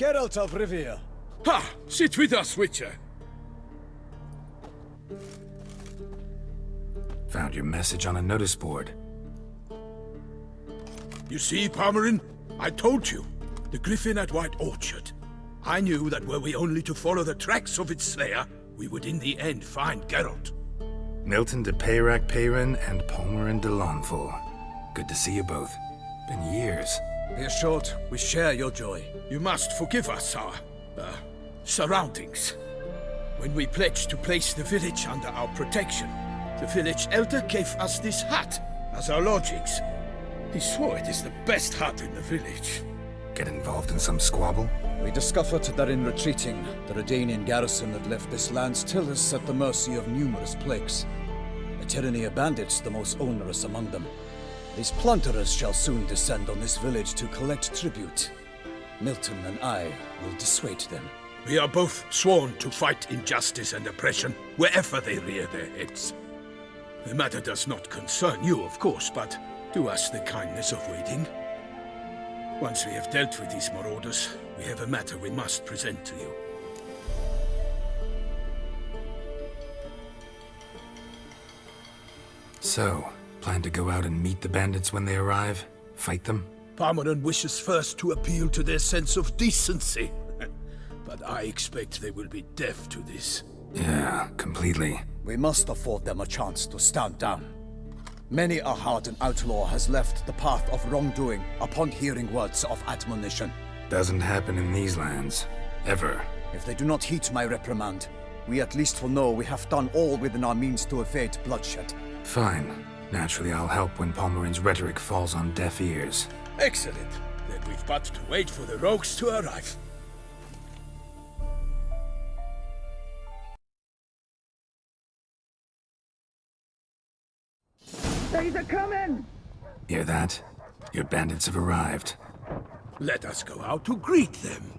Geralt of Rivia. Ha! Sit with us, Witcher. Found your message on a notice board. You see, Palmerin? I told you. The Griffin at White Orchard. I knew that were we only to follow the tracks of its slayer, we would in the end find Geralt. Milton de Peyrac Peyrin and Palmerin de Lawnful. Good to see you both. Been years. Be assured, we share your joy. You must forgive us our, surroundings. When we pledged to place the village under our protection, the village elder gave us this hut as our lodgings. He swore it is the best hut in the village. Get involved in some squabble? We discovered that in retreating, the Redanian garrison that left this land still is at the mercy of numerous plagues. A tyranny of bandits, the most onerous among them. These plunderers shall soon descend on this village to collect tribute. Milton and I will dissuade them. We are both sworn to fight injustice and oppression wherever they rear their heads. The matter does not concern you, of course, but do us the kindness of waiting. Once we have dealt with these marauders, we have a matter we must present to you. So, plan to go out and meet the bandits when they arrive? Fight them? Palmerin wishes first to appeal to their sense of decency. But I expect they will be deaf to this. Yeah, completely. We must afford them a chance to stand down. Many a hardened outlaw has left the path of wrongdoing upon hearing words of admonition. Doesn't happen in these lands. Ever. If they do not heed my reprimand, we at least will know we have done all within our means to evade bloodshed. Fine. Naturally, I'll help when Palmerin's rhetoric falls on deaf ears. Excellent. Then we've but to wait for the rogues to arrive. They're coming! Hear that? Your bandits have arrived. Let us go out to greet them.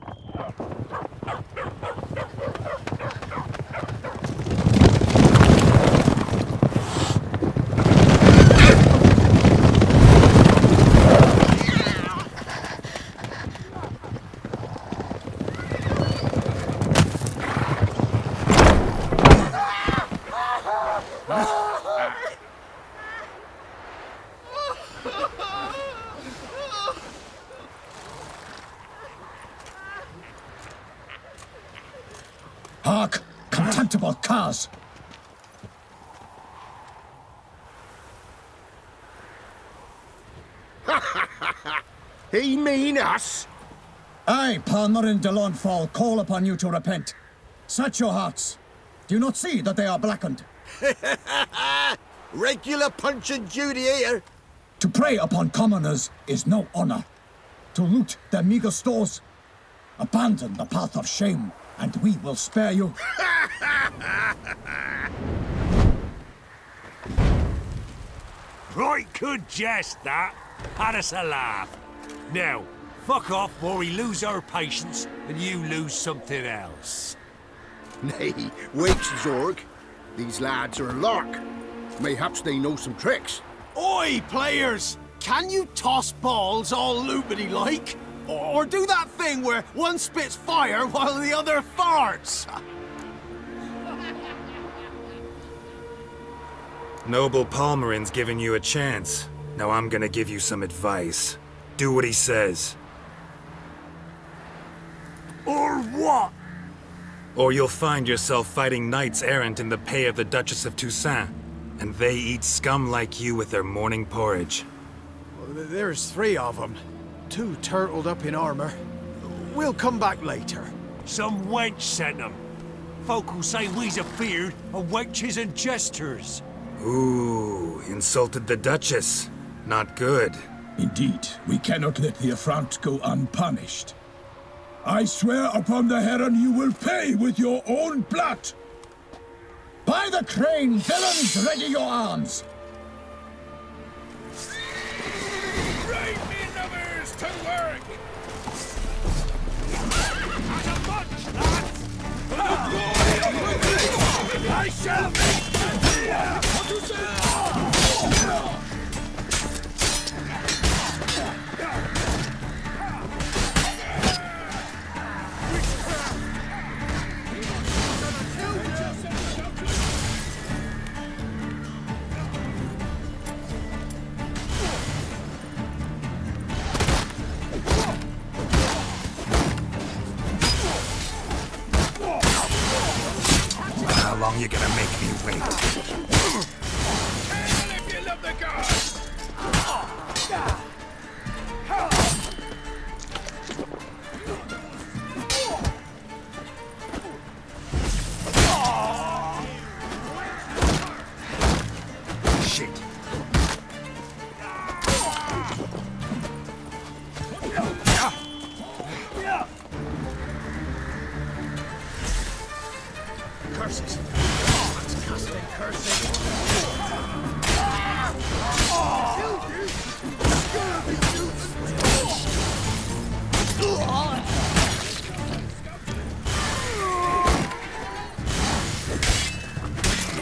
Hark! Contemptible curs! He mean us? I, Palmerin de Lawnfall, call upon you to repent. Set your hearts. Do you not see that they are blackened? Regular punch and Judy here. To prey upon commoners is no honor. To loot their meager stores, abandon the path of shame, and we will spare you. Right good jest, that. Had us a laugh. Now, fuck off before we lose our patience and you lose something else. Nay, wait, Zorg. These lads are a lark. Mayhaps they know some tricks. Oi, players! Can you toss balls all loopity-like? Or do that thing where one spits fire while the other farts? Noble Palmerin's giving you a chance. Now I'm gonna give you some advice. Do what he says. Or what? Or you'll find yourself fighting knights errant in the pay of the Duchess of Toussaint. And they eat scum like you with their morning porridge. There's 3 of them. 2 turtled up in armor. We'll come back later. Some wench sent them. Folk will say we's afeard of wenches and jesters. Ooh, insulted the Duchess. Not good. Indeed, we cannot let the affront go unpunished. I swear upon the Heron you will pay with your own blood! By the crane, villains, ready your arms! Right, me lovers, to work! As a bunch, lads! For the glory of the I shall make you're gonna make me wait. If you love the gods! Shit. Curses. What's casting curses?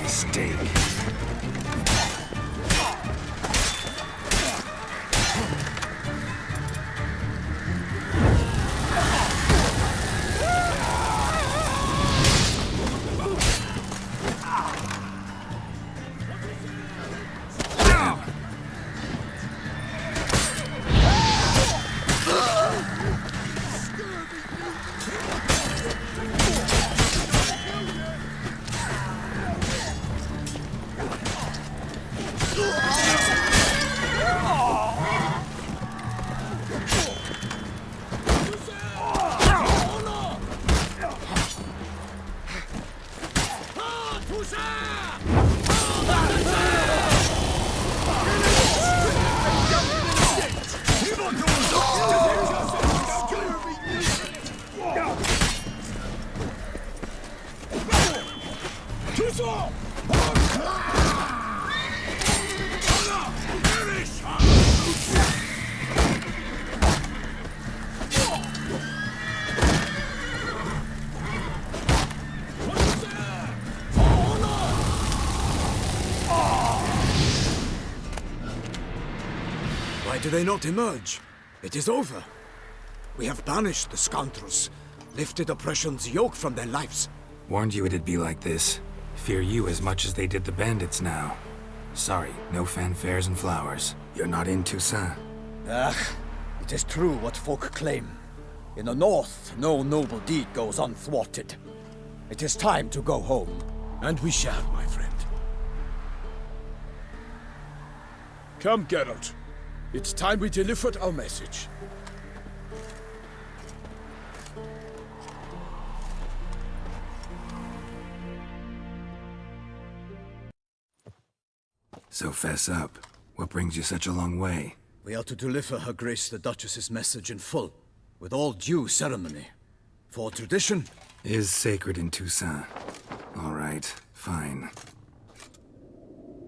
Mistake. Toussaint! Why do they not emerge? It is over. We have banished the scoundrels, lifted oppression's yoke from their lives. Warned you it'd be like this. Fear you as much as they did the bandits now. Sorry, no fanfares and flowers. You're not in Toussaint. It is true what folk claim. In the north, no noble deed goes unthwarted. It is time to go home. And we shall, my friend. Come, Geralt. It's time we delivered our message. So fess up. What brings you such a long way? We are to deliver Her Grace the Duchess's message in full, with all due ceremony. For tradition Is sacred in Toussaint. All right, fine.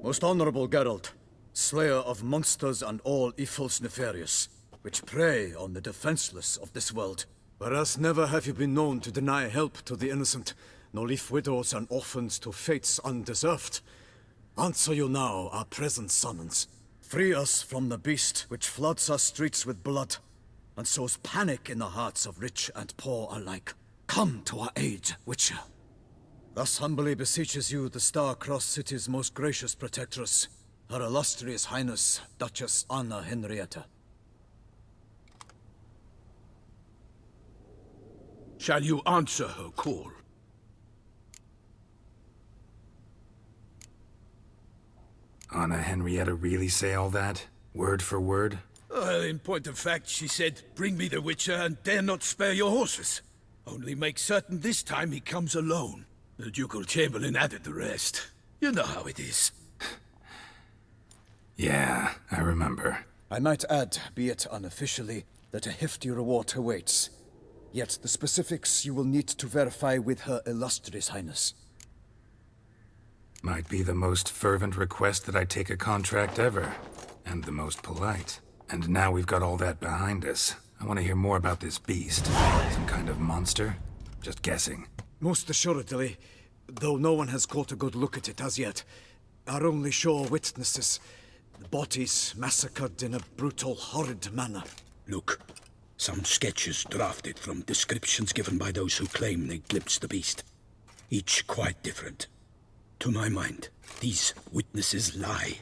Most honorable Geralt, slayer of monsters and all evils nefarious, which prey on the defenseless of this world. Whereas never have you been known to deny help to the innocent, nor leave widows and orphans to fates undeserved. Answer you now our present summons. Free us from the beast which floods our streets with blood, and sows panic in the hearts of rich and poor alike. Come to our aid, Witcher. Thus humbly beseeches you the Star-Crossed City's most gracious protectress, Her Illustrious Highness, Duchess Anna Henrietta. Shall you answer her call? Anna Henrietta really say all that? Word for word? Well, in point of fact, she said, "Bring me the Witcher and dare not spare your horses. Only make certain this time he comes alone." The Ducal Chamberlain added the rest. You know how it is. Yeah, I remember. I might add, be it unofficially, that a hefty reward awaits. Yet the specifics you will need to verify with Her Illustrious Highness. Might be the most fervent request that I take a contract ever. And the most polite. And now we've got all that behind us. I want to hear more about this beast. Some kind of monster? Just guessing. Most assuredly, though no one has caught a good look at it as yet. Our only sure witnesses. The bodies massacred in a brutal, horrid manner. Look, some sketches drafted from descriptions given by those who claim they glimpsed the beast. Each quite different. To my mind, these witnesses lie.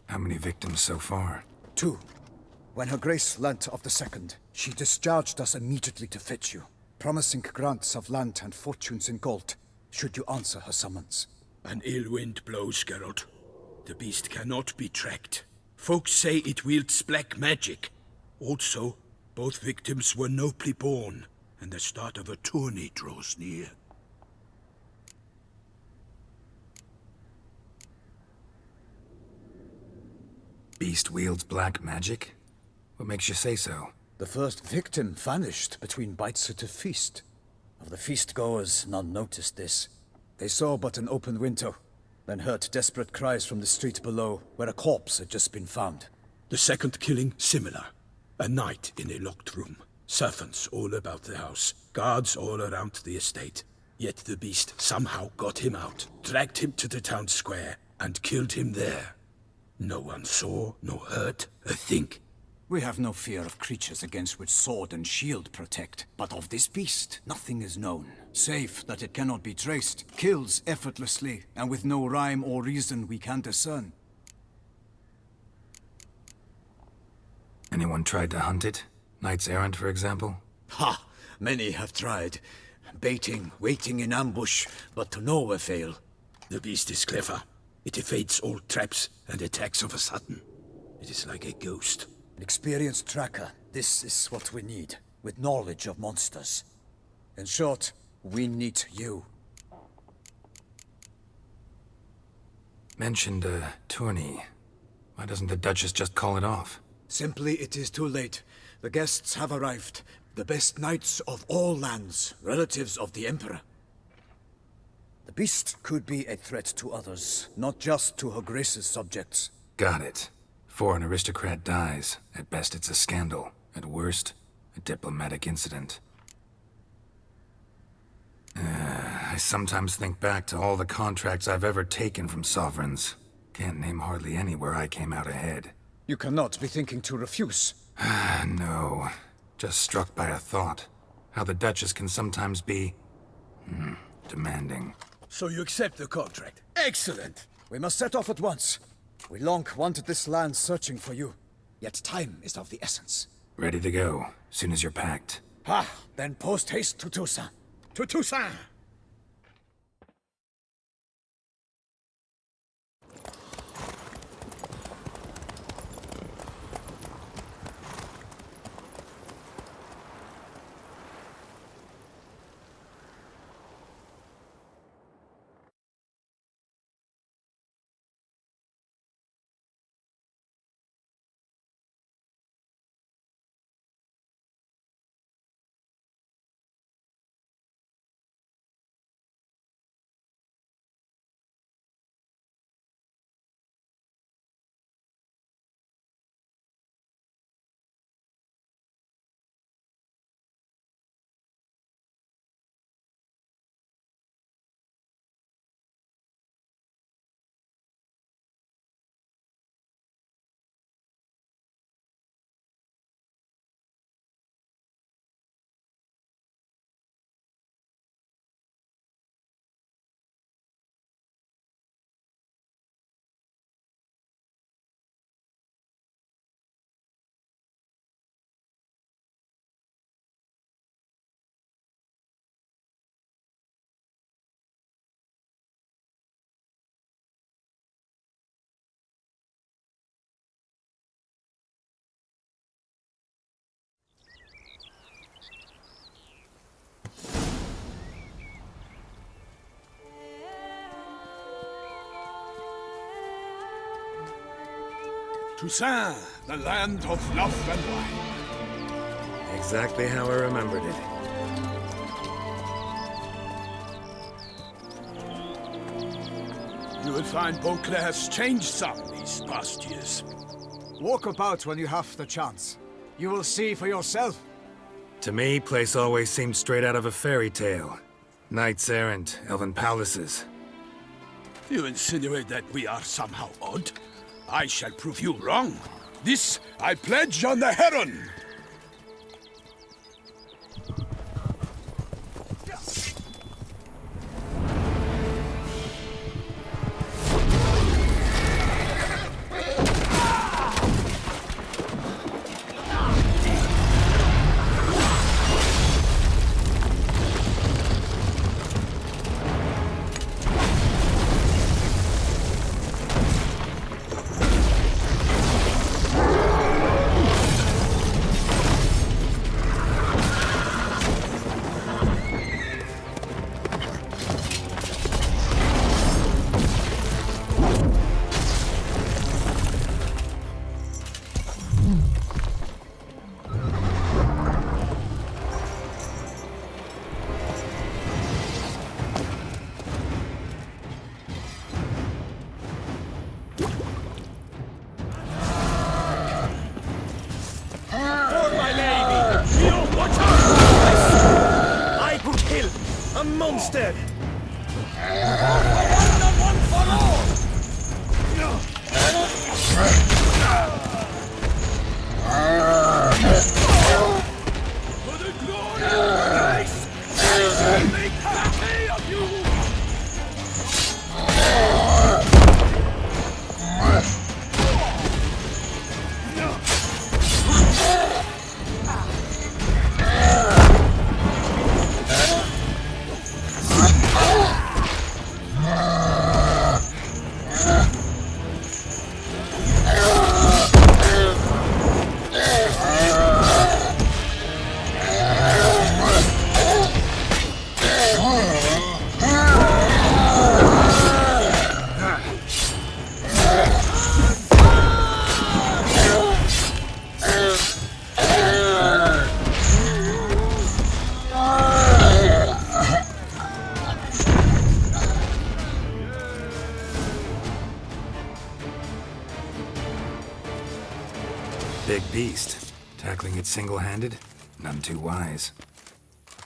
How many victims so far? 2. When Her Grace learnt of the second, she discharged us immediately to fetch you, promising grants of land and fortunes in gold. should you answer her summons. An ill wind blows, Geralt. The beast cannot be tracked. Folks say it wields black magic. Also, both victims were nobly born, and the start of a tourney draws near. Beast wields black magic? What makes you say so? The first victim vanished between bites at a feast. Of the feast-goers, none noticed this. They saw but an open window, then heard desperate cries from the street below, where a corpse had just been found. The second killing, similar. A night in a locked room. Servants all about the house. Guards all around the estate. Yet the beast somehow got him out, dragged him to the town square, and killed him there. No one saw, nor heard a thing. We have no fear of creatures against which sword and shield protect. But of this beast, nothing is known. Save that it cannot be traced, kills effortlessly, and with no rhyme or reason we can discern. Anyone tried to hunt it? Knights errant, for example? Ha! Many have tried. Baiting, waiting in ambush, but to no avail. The beast is clever. It evades all traps and attacks of a sudden. It is like a ghost. An experienced tracker. This is what we need, with knowledge of monsters. In short, we need you. Mentioned a tourney. Why doesn't the Duchess just call it off? Simply, it is too late. The guests have arrived. The best knights of all lands, relatives of the Emperor. The beast could be a threat to others, not just to her grace's subjects. Got it. Before an aristocrat dies, at best it's a scandal. At worst, a diplomatic incident. I sometimes think back to all the contracts I've ever taken from sovereigns. Can't name hardly any where I came out ahead. You cannot be thinking to refuse. No. Just struck by a thought. How the Duchess can sometimes be... demanding. So you accept the contract. Excellent! We must set off at once. We long wanted this land searching for you. Yet time is of the essence. Ready to go, soon as you're packed. Then post-haste to Toussaint. To Toussaint! Toussaint, the land of love and wine. Exactly how I remembered it. You will find Beauclair has changed some these past years. Walk about when you have the chance. You will see for yourself. To me, place always seemed straight out of a fairy tale. Knights errant, elven palaces. You insinuate that we are somehow odd? I shall prove you wrong. This I pledge on the Heron! A monster! One for all! For the glory of Christ! Make happy of you! Big beast. Tackling it single-handed? None too wise.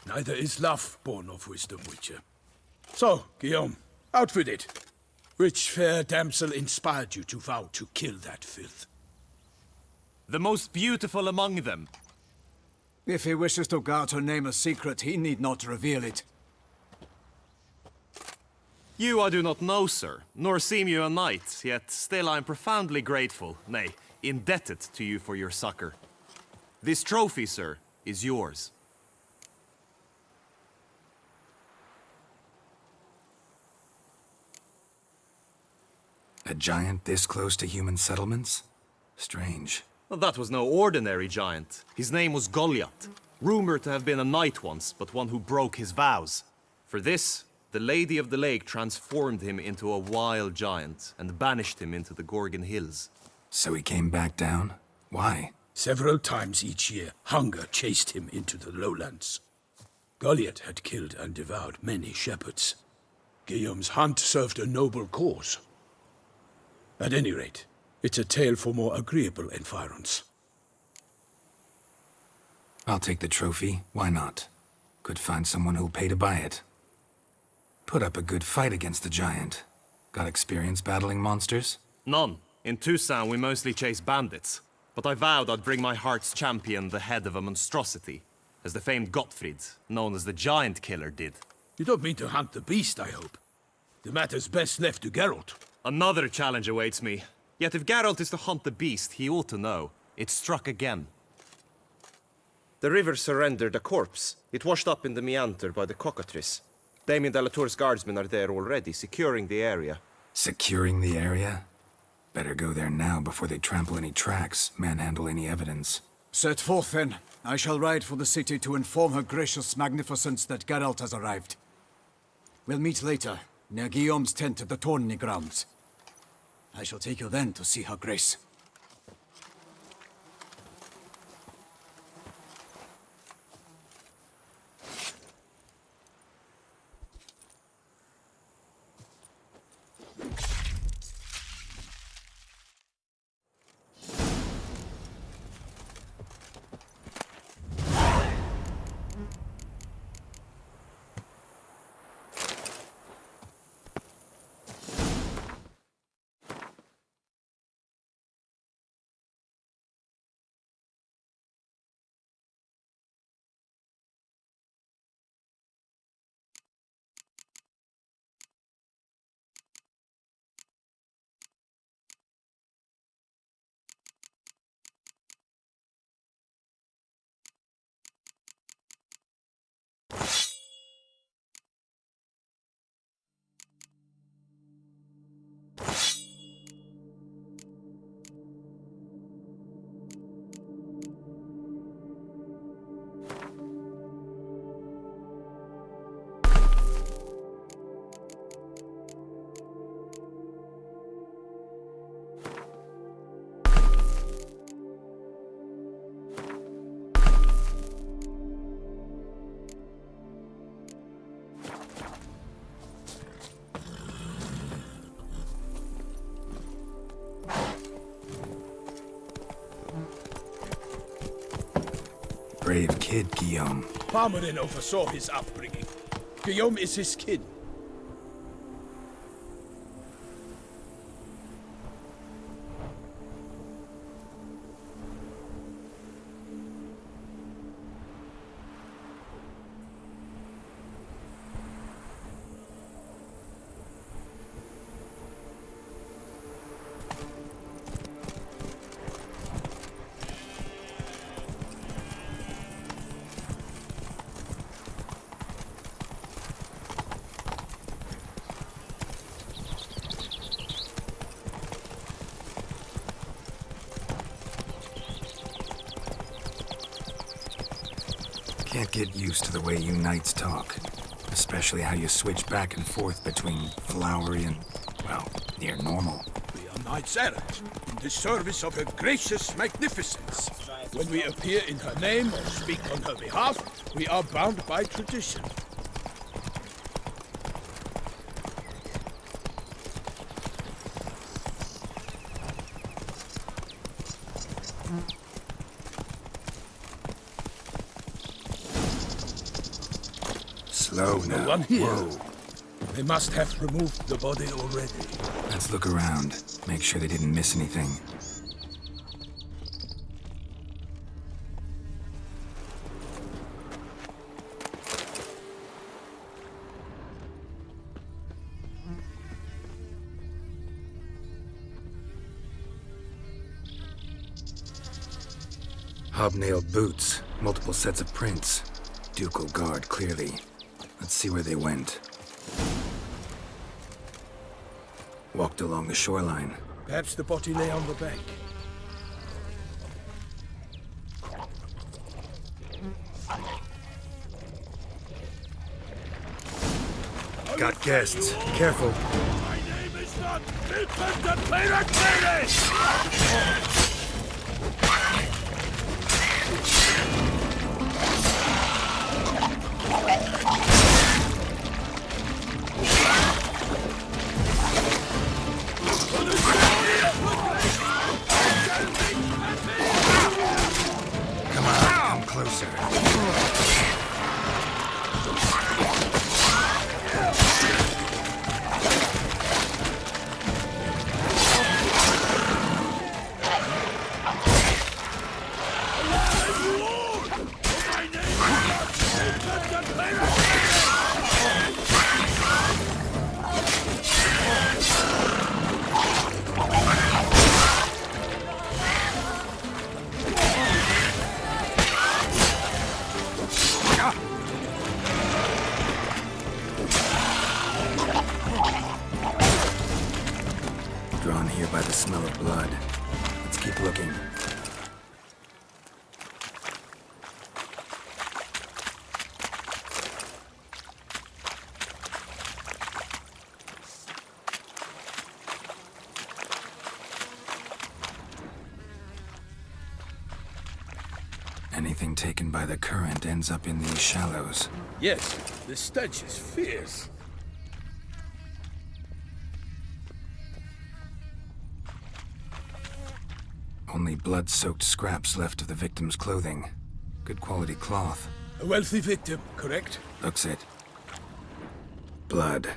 Neither is love born of wisdom, Witcher. So, Guillaume, out with it. Which fair damsel inspired you to vow to kill that filth? The most beautiful among them. If he wishes to guard her name a secret, he need not reveal it. You I do not know, sir, nor seem you a knight, yet still I am profoundly grateful, nay, indebted to you for your succor. This trophy, sir, is yours. A giant this close to human settlements? Strange. Well, that was no ordinary giant. His name was Goliath, rumored to have been a knight once, but one who broke his vows. For this, the Lady of the Lake transformed him into a wild giant and banished him into the Gorgon Hills. So he came back down? Why? Several times each year, hunger chased him into the lowlands. Goliath had killed and devoured many shepherds. Guillaume's hunt served a noble cause. At any rate, it's a tale for more agreeable environs. I'll take the trophy. Why not? Could find someone who'll pay to buy it. Put up a good fight against the giant. Got experience battling monsters? None. In Toussaint, we mostly chase bandits. But I vowed I'd bring my heart's champion the head of a monstrosity, as the famed Gottfried, known as the Giant Killer, did. You don't mean to hunt the beast, I hope. The matter's best left to Geralt. Another challenge awaits me. Yet if Geralt is to hunt the beast, he ought to know. It struck again. The river surrendered a corpse. It washed up in the meander by the cockatrice. Damien de la Tour's guardsmen are there already, securing the area. Securing the area? Better go there now before they trample any tracks, manhandle any evidence. Set forth then. I shall ride for the city to inform her gracious magnificence that Geralt has arrived. We'll meet later, near Guillaume's tent at the tourney grounds. I shall take you then to see her grace. Brave kid, Guillaume. Palmerin oversaw his upbringing. Guillaume is his kin. Can't get used to the way you knights talk. Especially how you switch back and forth between flowery and, well, near normal. We are knights errant, in the service of her gracious magnificence. When we appear in her name or speak on her behalf, we are bound by tradition. Slow now. No one here. Whoa. They must have removed the body already. Let's look around. Make sure they didn't miss anything. Hobnailed boots, multiple sets of prints. Ducal guard, clearly. Let's see where they went. Walked along the shoreline. Perhaps the body lay on the bank. Got guests. Careful. My name is not Milton the Pirate! Come on, come closer. Drawn here by the smell of blood. Let's keep looking. Anything taken by the current ends up in these shallows. Yes, the stench is fierce. Only blood-soaked scraps left of the victim's clothing. Good quality cloth. A wealthy victim, correct? Looks it. Blood.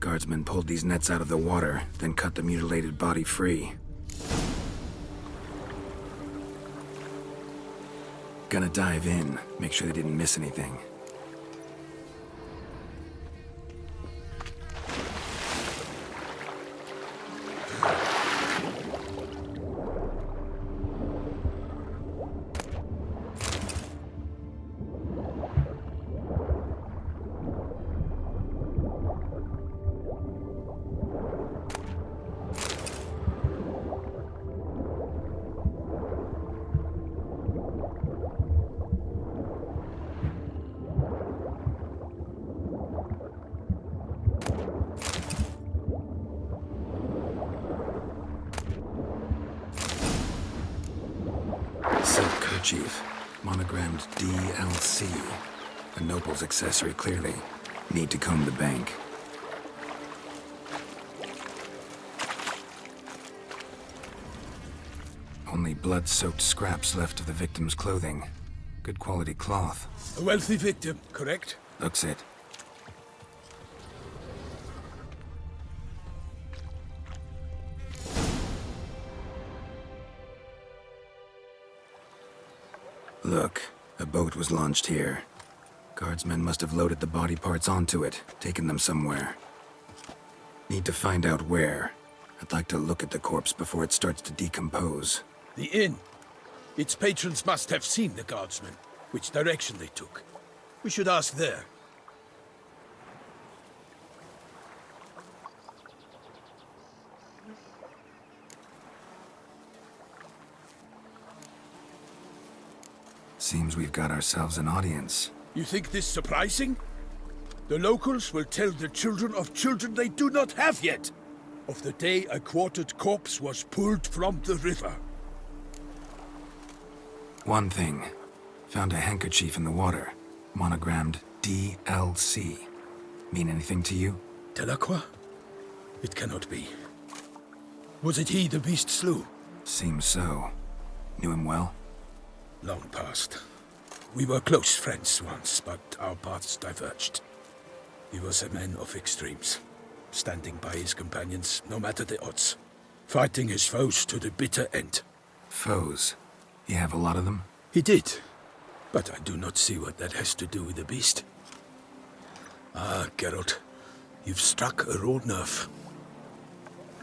Guardsmen pulled these nets out of the water, then cut the mutilated body free. Gonna dive in, make sure they didn't miss anything. Silk kerchief, monogrammed DLC. A noble's accessory, clearly. Need to comb the bank. Only blood-soaked scraps left of the victim's clothing. Good quality cloth. A wealthy victim, correct? Looks it. Look, a boat was launched here. Guardsmen must have loaded the body parts onto it, taken them somewhere. Need to find out where. I'd like to look at the corpse before it starts to decompose. The inn. Its patrons must have seen the guardsmen, which direction they took. We should ask there. Seems we've got ourselves an audience. You think this surprising? The locals will tell the children of children they do not have yet, of the day a quartered corpse was pulled from the river. One thing. Found a handkerchief in the water. Monogrammed DLC. Mean anything to you? Delacroix? It cannot be. Was it he the beast slew? Seems so. Knew him well? Long past. We were close friends once, but our paths diverged. He was a man of extremes, standing by his companions no matter the odds, fighting his foes to the bitter end. Foes? You have a lot of them? He did, but I do not see what that has to do with the beast. Ah, Geralt, you've struck a raw nerve.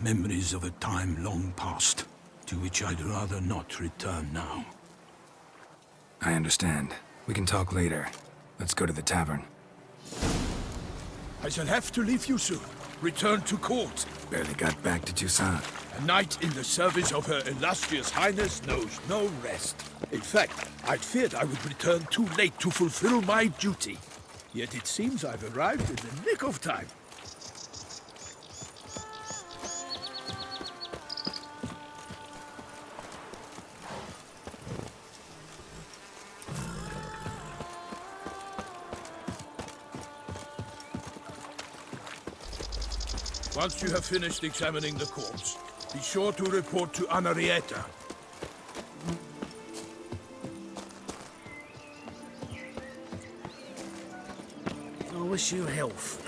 Memories of a time long past, to which I'd rather not return now. I understand. We can talk later. Let's go to the tavern. I shall have to leave you soon. Return to court. Barely got back to Toussaint. A knight in the service of Her Illustrious Highness knows no rest. In fact, I'd feared I would return too late to fulfill my duty. Yet it seems I've arrived in the nick of time. Once you have finished examining the corpse, be sure to report to Anarietta. I wish you health.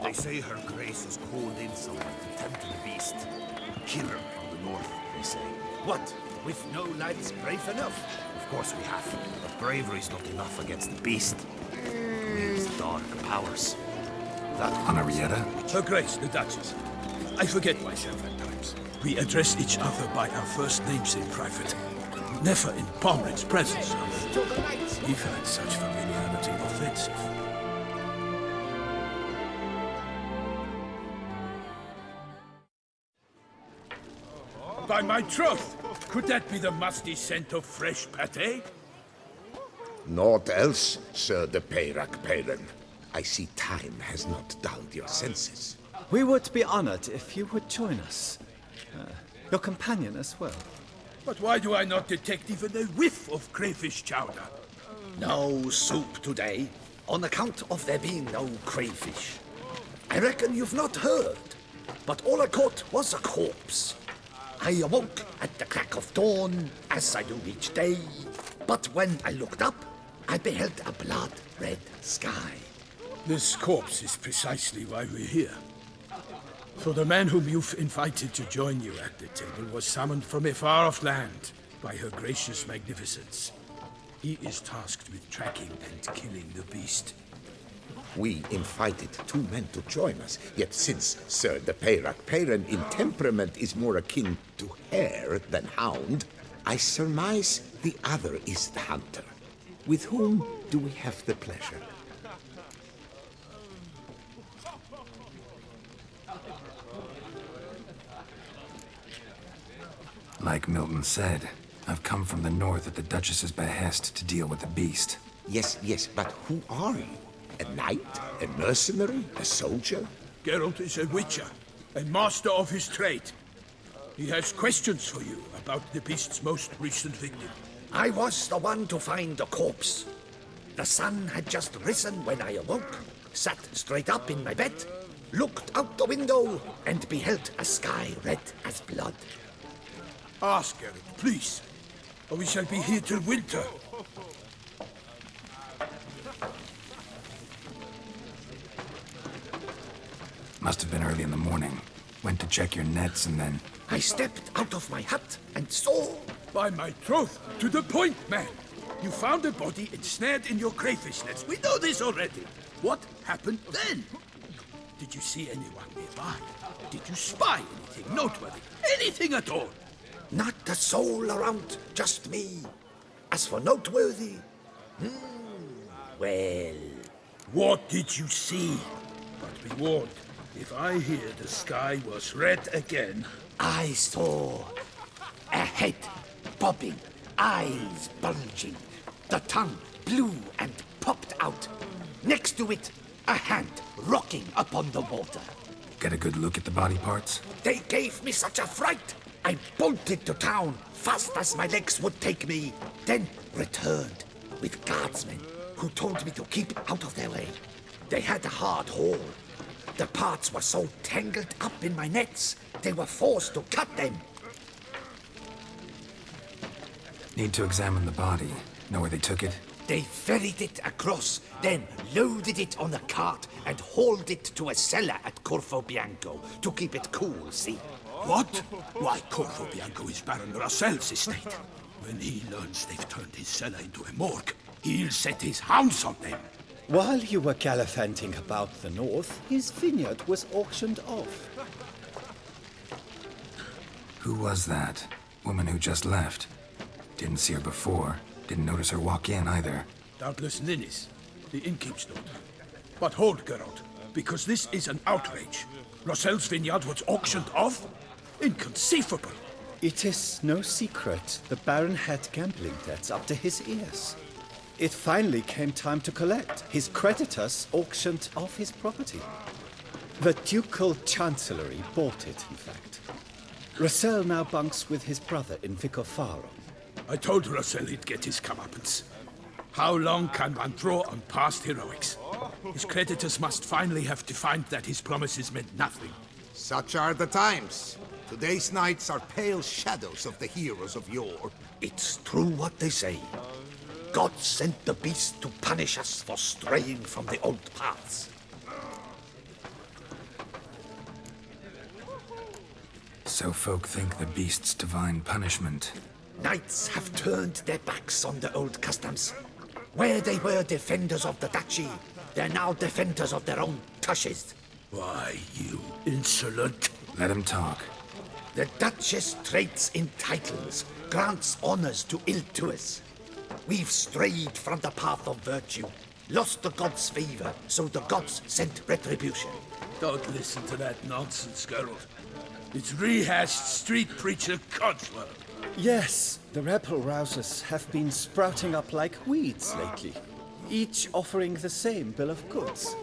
They say her grace has called in someone to tempt the beast. Killer from the north, they say. What? With no lads brave enough? Of course we have. But bravery's not enough against the beast. Needs dark powers. That Anarietta? Her Grace, the Duchess. I forget myself at times. We address each other by our first names in private. Never in Pomred's presence. We find such familiarity offensive. By my troth! Could that be the musty scent of fresh pâté? Naught else, Sir de Peyrac-Peyran. I see time has not dulled your senses. We would be honored if you would join us. Your companion as well. But why do I not detect even a whiff of crayfish chowder? No soup today, on account of there being no crayfish. I reckon you've not heard, but all I caught was a corpse. I awoke at the crack of dawn, as I do each day, but when I looked up, I beheld a blood-red sky. This corpse is precisely why we're here. For the man whom you've invited to join you at the table was summoned from a far-off land by her gracious magnificence. He is tasked with tracking and killing the beast. We invited two men to join us, yet since Sir de Peyrac-Peyran in temperament is more akin to hare than hound, I surmise the other is the hunter. With whom do we have the pleasure? Like Milton said, I've come from the north at the Duchess's behest to deal with the beast. Yes, but who are you? A knight? A mercenary? A soldier? Geralt is a witcher, a master of his trade. He has questions for you about the beast's most recent victim. I was the one to find the corpse. The sun had just risen when I awoke, sat straight up in my bed, looked out the window, and beheld a sky red as blood. Ask, Geralt, please, or we shall be here till winter. Must have been early in the morning. Went to check your nets and then... I stepped out of my hut and saw By my troth, to the point, man. You found a body ensnared in your crayfish nets. We know this already. What happened then? Did you see anyone nearby? Did you spy anything noteworthy? Anything at all? Not a soul around, just me. As for noteworthy, well... What did you see? But be warned, if I hear the sky was red again... I saw a head bobbing, eyes bulging, the tongue blew and popped out. Next to it, a hand rocking upon the water. Get a good look at the body parts? They gave me such a fright. I bolted to town fast as my legs would take me, then returned with guardsmen who told me to keep out of their way. They had a hard haul. The parts were so tangled up in my nets, they were forced to cut them. Need to examine the body. Know where they took it? They ferried it across, then loaded it on a cart and hauled it to a cellar at Corvo Bianco to keep it cool, see? What? Why, Corvo Bianco is Baron Rossel's estate. When he learns they've turned his cellar into a morgue, he'll set his hounds on them. While you were gallivanting about the north, his vineyard was auctioned off. Who was that? Woman who just left. Didn't see her before. Didn't notice her walk in either. Doubtless Ninnis, the innkeep's daughter. But hold, Geralt, because this is an outrage. Rossel's vineyard was auctioned off? Inconceivable. It is no secret the Baron had gambling debts up to his ears. It finally came time to collect. His creditors auctioned off his property. The Ducal Chancellery bought it, in fact. Rossel now bunks with his brother in Vicofaro. I told Rossel he'd get his comeuppance. How long can one draw on past heroics? His creditors must finally have defined that his promises meant nothing. Such are the times. Today's knights are pale shadows of the heroes of yore. It's true what they say. God sent the beast to punish us for straying from the old paths. So folk think the beast's divine punishment. Knights have turned their backs on the old customs. Where they were defenders of the duchy, they're now defenders of their own tushes. Why, you insolent... Let him talk. The Duchess trades in titles, grants honors to ill-doers. We've strayed from the path of virtue, lost the gods' favor, so the gods sent retribution. Don't listen to that nonsense, Geralt. It's rehashed street preacher Codswell. Yes, the rebel-rousers have been sprouting up like weeds lately, each offering the same bill of goods.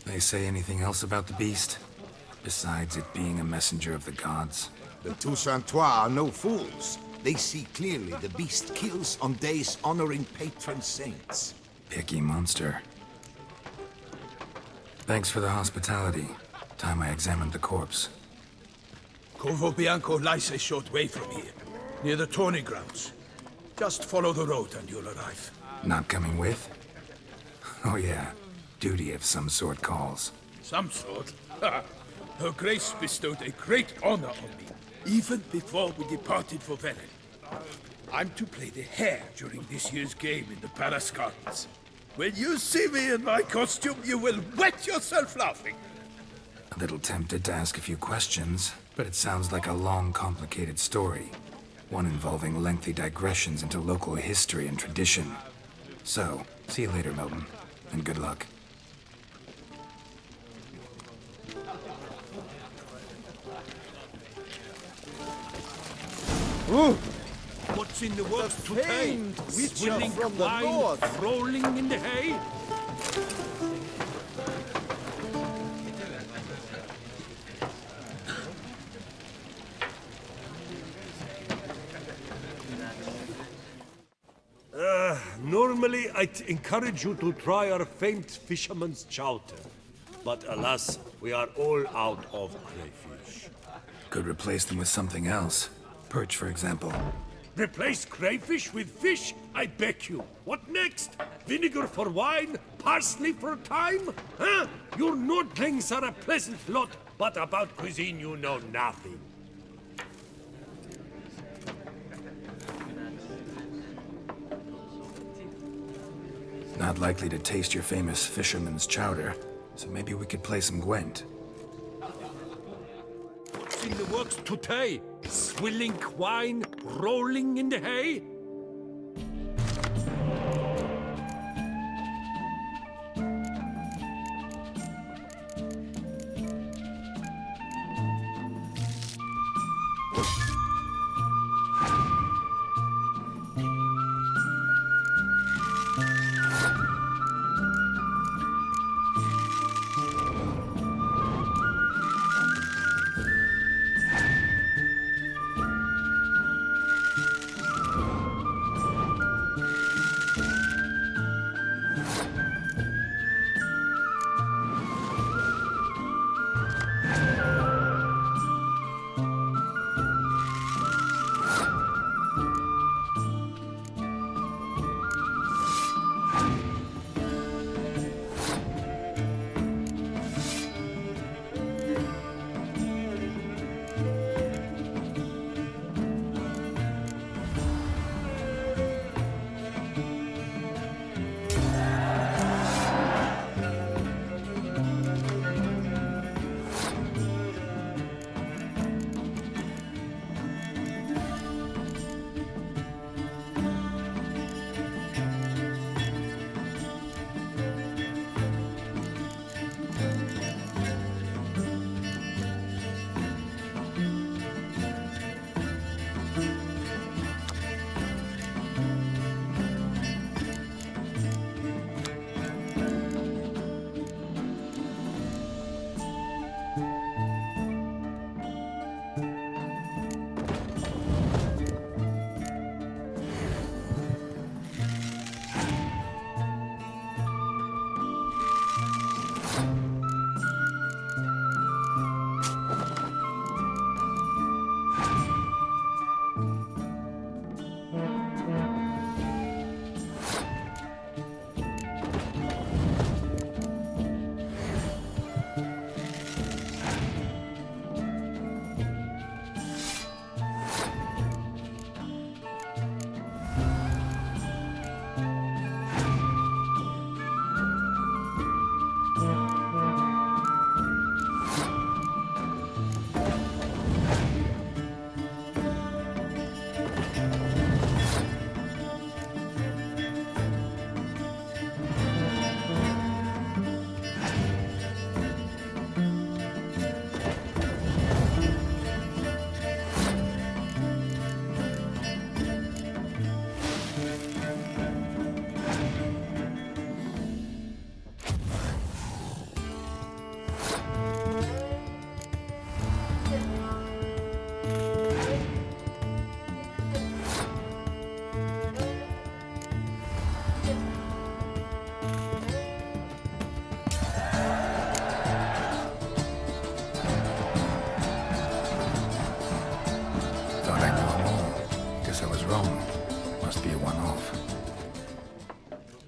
They say anything else about the beast? Besides it being a messenger of the gods? The Toussaint are no fools. They see clearly the beast kills on days honoring patron saints. Picky monster. Thanks for the hospitality. Time I examined the corpse. Corvo Bianco lies a short way from here, near the tourney grounds. Just follow the road and you'll arrive. Not coming with? Oh yeah, duty of some sort calls. Some sort? Ha! Her Grace bestowed a great honor on me, even before we departed for Velen. I'm to play the hare during this year's game in the Palace Gardens. When you see me in my costume, you will wet yourself laughing. A little tempted to ask a few questions, but it sounds like a long, complicated story. One involving lengthy digressions into local history and tradition. So, see you later, Milton, and good luck. Ooh! What's in the works today? famed witcher Swilling from the wine, north. rolling in the hay? Normally, I'd encourage you to try our famed fisherman's chowder. But alas, we are all out of crayfish. Could replace them with something else. Perch, for example. Replace crayfish with fish? I beg you. What next? Vinegar for wine? Parsley for thyme? Huh? Your Nordlings are a pleasant lot, but about cuisine you know nothing. Not likely to taste your famous fisherman's chowder, so maybe we could play some Gwent. What's in the works today? Swilling wine, rolling in the hay?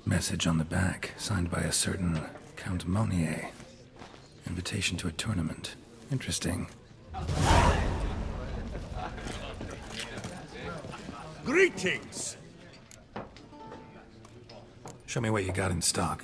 Message on the back, signed by a certain Count Monnier. Invitation to a tournament. Interesting. Greetings! Show me what you got in stock.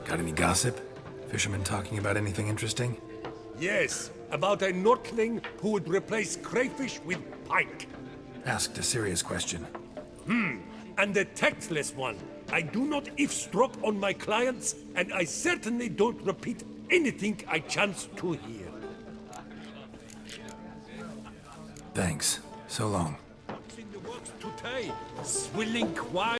Got any gossip? Fishermen talking about anything interesting? Yes, about a Nordling who would replace crayfish with pike. Asked a serious question. And the tactless one. I do not eavesdrop on my clients, and I certainly don't repeat anything I chance to hear. Thanks. So long. What's in the works today? Swilling wine.